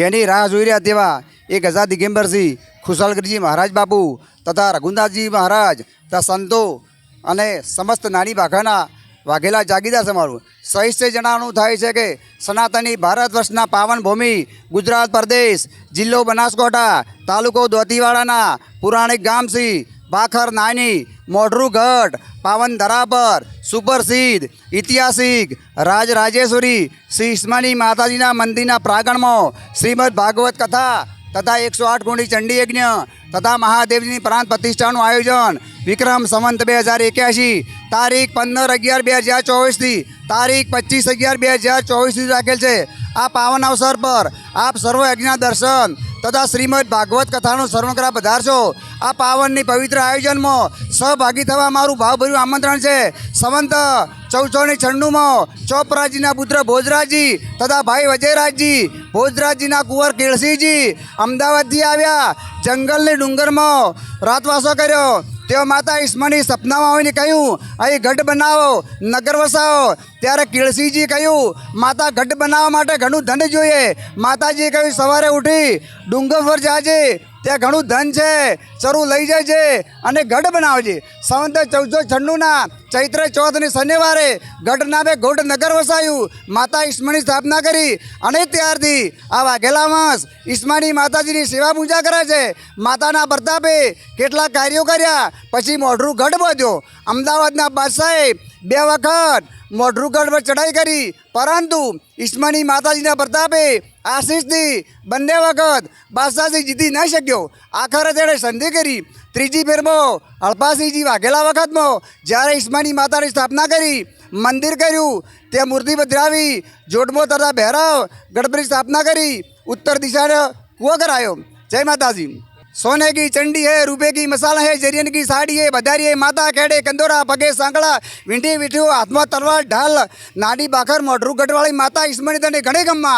જેની રાહ જોઈ રહ્યા તેવા 1000 દિગંબરસિંહ ખુશાલગીરજી મહારાજ બાપુ તથા રઘુનાથજી મહારાજ તથા સંતો અને સમસ્ત નાની ભાખાના વાઘેલા જાગીદાર સમારું સહિત જણાવવાનું થાય છે કે સનાતની ભારત વર્ષના પાવન ભૂમિ ગુજરાત પ્રદેશ જિલ્લો બનાસકાંઠા તાલુકો દોતીવાડાના પુરાણિક ગામ શ્રી ભાખર નાની મોઢરુગઢ પાવન ધરા પર સુપ્રસિદ્ધ ઐતિહાસિક રાજરાજેશ્વરી શ્રી ઈસ્માની માતાજીના મંદિરના પ્રાંગણમાં શ્રીમદ ભાગવત કથા તથા 108 ગુણી ચંડી યજ્ઞ તથા મહાદેવજીની પ્રાંત પ્રતિષ્ઠાનું આયોજન વિક્રમ સંવંત 2081 તારીખ 15/11/2024 તારીખ 25/11/2024 રાખેલ છે। આ પાવન અવસર પર આપ સર્વ યજ્ઞના દર્શન તથા શ્રીમદ ભાગવત કથાનું શ્રવણ કરવા પધારશો। આ પાવનની પવિત્ર આયોજનમાં સહભાગી થવા મારું ભાવભર્યું આમંત્રણ છે। સંવંત 1496 ચોપરાજીના પુત્ર ભોજરાજી તથા ભાઈ વજયરાજજી ભોજરાજીના કુંવર કેળસીજી અમદાવાદથી આવ્યા। જંગલની ડુંગરમાં રાતવાસો કર્યો। તેઓ માતા ઈસ્માની સપનામાં આવીને કહ્યું અહીં ગઢ બનાવો નગર વસાવો। ત્યારે કેળસીજી કહ્યું માતા ગઢ બનાવવા માટે ઘણું ધન જોઈએ। માતાજીએ કહ્યું સવારે ઉઠી ડુંગર પર જાજે ત્યાં ઘણું ધન છે ચરું લઈ જજે અને ગઢ બનાવજે। સંવંત 1496ના ચૈત્ર ચોથની શનિવારે ગઢ નામે ગોઢ નગર વસાયું। માતા ઈસ્માની સ્થાપના કરી અને ત્યારથી આ વાઘેલા વંશ ઈસ્માની માતાજીની સેવા પૂજા કરે છે। માતાના પ્રતાપે કેટલાક કાર્યો કર્યા પછી મોઢરુગઢ બાંધ્યો। અમદાવાદના બાદશાહે 2 વખત મોઢરુગઢ પર ચડાઈ કરી પરંતુ ઈસ્માની માતાજીના પ્રતાપે આશીષથી બંને વખત બાદશાહથી જીતી ન શક્યો। આખરે તેણે સંધિ કરી। ત્રીજી ફેરમાં હળપાસિંહજી વાઘેલા વખતમાં જ્યારે ઈસ્માની માતાની સ્થાપના કરી મંદિર કર્યું તે મૂર્તિ પધરાવી જોડમો તથા ભૈરવ ગણપતિની સ્થાપના કરી ઉત્તર દિશાને કૂવો કરાયો। જય માતાજી। सोने की चंडी है रुपए की मसाला है जरियन की साड़ी है बधारी है माता केड़े कंदोरा पगे सांकड़ा वींटी वीठियो हाथ में तलवार ढाल नाडी बाखर मोढरुगढ़ वाली माता ईस्मानी तने घणे गम्मा।